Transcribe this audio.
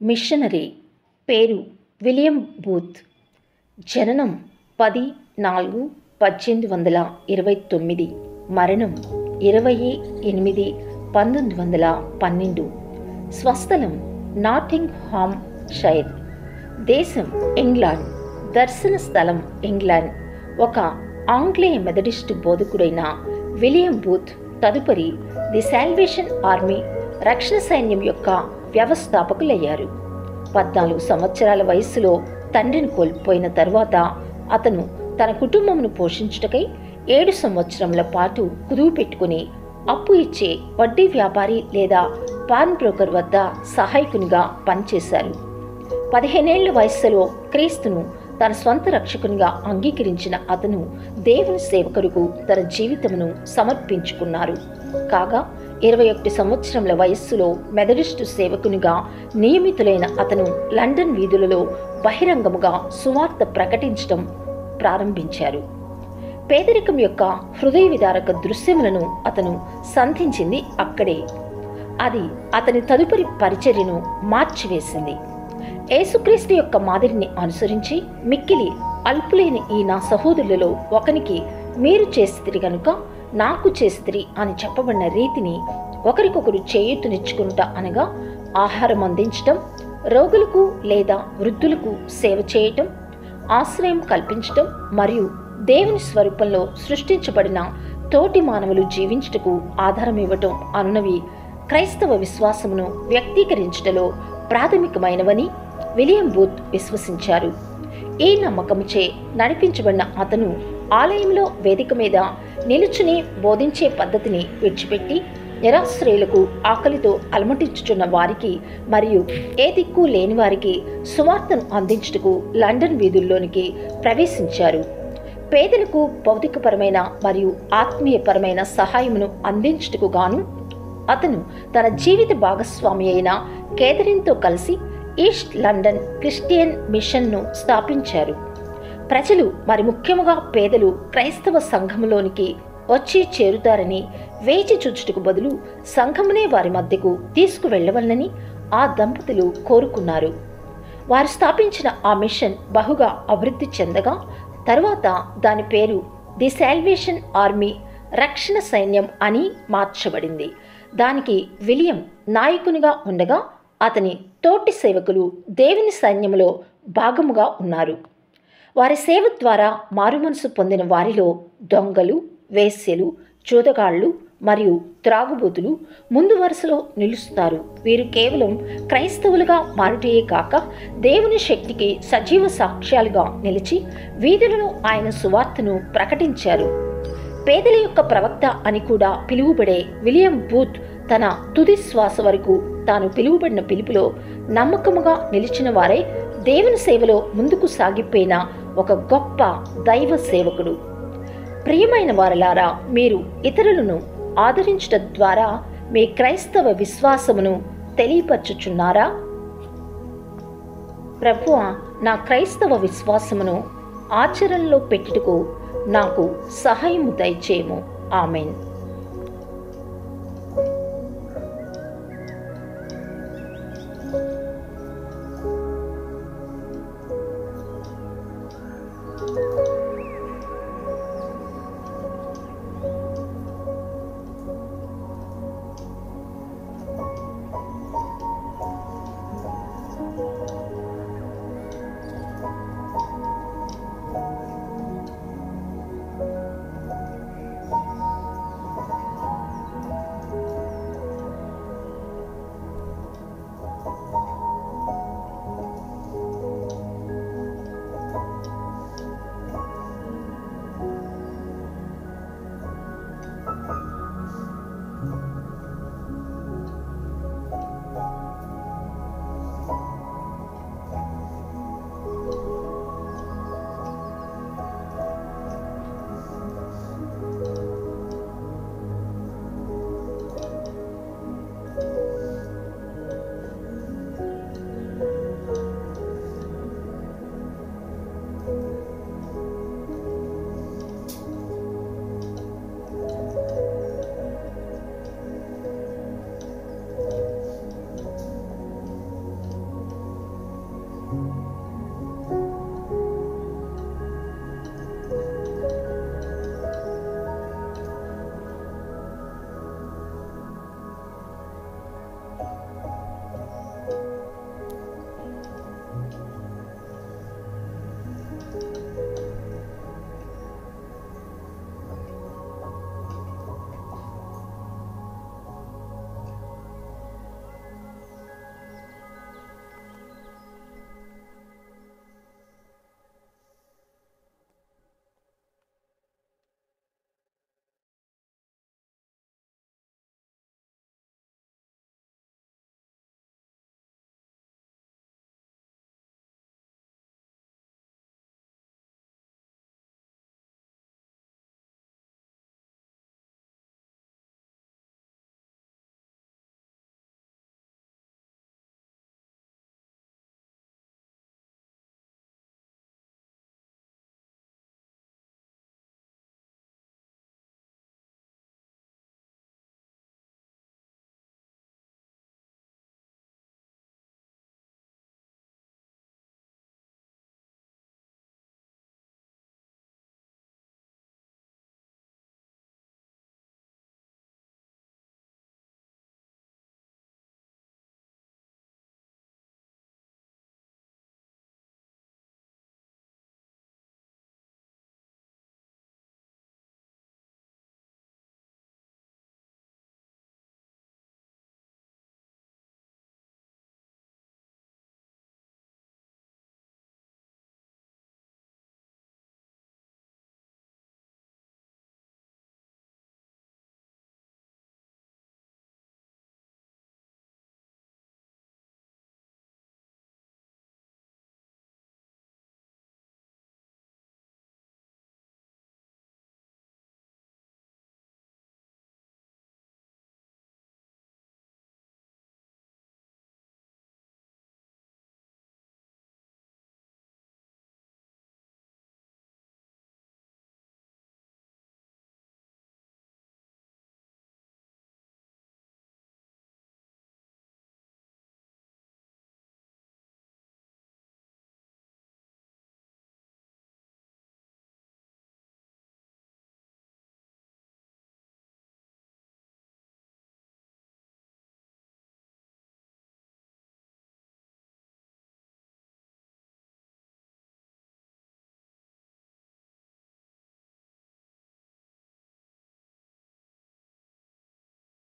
Machinery. పేరు William booth. జననం 10/4/1829. మరణం 28/1912. స్వస్థలం నాటింగ్హామ్ షైర్. దేశం ఇంగ్లాండ్. దర్శన స్థలం ఇంగ్లాండ్. ఒక ఆంగ్లేయ మెథడిస్టు బోధకుడైన విలియం బూత్ తదుపరి ది సాల్వేషన్ ఆర్మీ రక్షణ సైన్యం యొక్క వ్యవస్థాపకులయ్యారు. 14 సంవత్సరాల వయస్సులో తండ్రిని కోల్పోయిన తరువాత అతను తన కుటుంబమును పోషించుటకై 7 సంవత్సరముల పాటు కుదువు పెట్టుకుని అప్పు ఇచ్చే వడ్డీ వ్యాపారి లేదా పాన్ బ్రోకర్ వద్ద సహాయకునిగా పనిచేశారు. 15 ఏళ్ల వయస్సులో క్రీస్తును తన స్వంత రక్షకునిగా అంగీకరించిన అతను దేవుని సేవకుడుకు తన జీవితమును సమర్పించుకున్నారు. కాగా 21 సంవత్సరముల వయస్సులో మెథడిస్టు సేవకునిగా నియమితులైన అతను లండన్ వీధులలో బహిరంగముగా సువార్త ప్రకటించడం ప్రారంభించారు. పేదరికం యొక్క హృదయ విదారక దృశ్యములను అతను సంధించింది అక్కడే. అది అతని తదుపరి పరిచర్యను మార్చివేసింది. యేసుక్రీస్తు యొక్క మాదిరిని అనుసరించి మిక్కిలి అల్పులైన ఈ నా సహోదరులలో ఒకనికి మీరు చేసితిరి గనుక నాకు చేసితిరి అని చెప్పబడిన రీతిని ఒకరికొకరు చేయూతనిచ్చుకుంటా అనగా ఆహారం అందించటం, రోగులకు లేదా వృద్ధులకు సేవ చేయటం, ఆశ్రయం కల్పించటం మరియు దేవుని స్వరూపంలో సృష్టించబడిన తోటి మానవులు జీవించుటకు ఆధారం ఇవ్వటం అనునవి క్రైస్తవ విశ్వాసమును వ్యక్తీకరించుటలో ప్రాథమికమైనవని విలియం బూత్ విశ్వసించారు. ఈ నమ్మకముచే నడిపించబడిన అతను ఆలయంలో వేదిక మీద నిలుచుని బోధించే పద్ధతిని విడిచిపెట్టి నిరాశ్రయులకు, ఆకలితో అలమటించుచున్న వారికి మరియు ఏ దిక్కు లేని వారికి సువార్తను అందించుటకు లండన్ వీధుల్లోనికి ప్రవేశించారు. పేదలకు భౌతికపరమైన మరియు ఆత్మీయపరమైన సహాయమును అందించుటకు గాను అతను తన జీవిత భాగస్వామి అయిన కేథరిన్తో కలిసి ఈస్ట్ లండన్ క్రిస్టియన్ మిషన్ను స్థాపించారు. ప్రజలు, మరి ముఖ్యముగా పేదలు క్రైస్తవ సంఘములోనికి వచ్చి చేరుతారని వేచి చూచుటకు బదులు సంఘమునే వారి మధ్యకు తీసుకువెళ్లవలనని ఆ దంపతులు కోరుకున్నారు. వారు స్థాపించిన ఆ మిషన్ బహుగా అభివృద్ధి చెందగా తరువాత దాని పేరు ది సాల్వేషన్ ఆర్మీ రక్షణ సైన్యం అని మార్చబడింది. దానికి విలియం నాయకునిగా ఉండగా అతని తోటి సేవకులు దేవుని సైన్యములో భాగముగా ఉన్నారు. వారి సేవ ద్వారా మారుమనసు పొందిన వారిలో దొంగలు, వేశ్యలు, జూదగాళ్లు మరియు త్రాగుబోతులు ముందు వరుసలో నిలుస్తారు. వీరు కేవలం క్రైస్తవులుగా మారుటయే కాక దేవుని శక్తికి సజీవ సాక్ష్యాలుగా నిలిచి వీధులలో ఆయన సువార్తను ప్రకటించారు. పేదల యొక్క ప్రవక్త అని కూడా పిలువబడే విలియం బూత్ తన తుది శ్వాస వరకు తాను పిలువబడిన పిలుపులో నమ్మకముగా నిలిచిన వారే దేవుని సేవలో ముందుకు సాగిపోయిన ఒక గొప్ప దైవ సేవకుడు. ప్రియమైన వారలారా, మీరు ఇతరులను ఆదరించుట ద్వారా మీ క్రైస్తవ విశ్వాసమును తెలియపరచుచున్నారా? ప్రభువా, నా క్రైస్తవ విశ్వాసమును ఆచరణలో పెట్టుటకు నాకు సహాయము దయచేయము. ఆమెన్.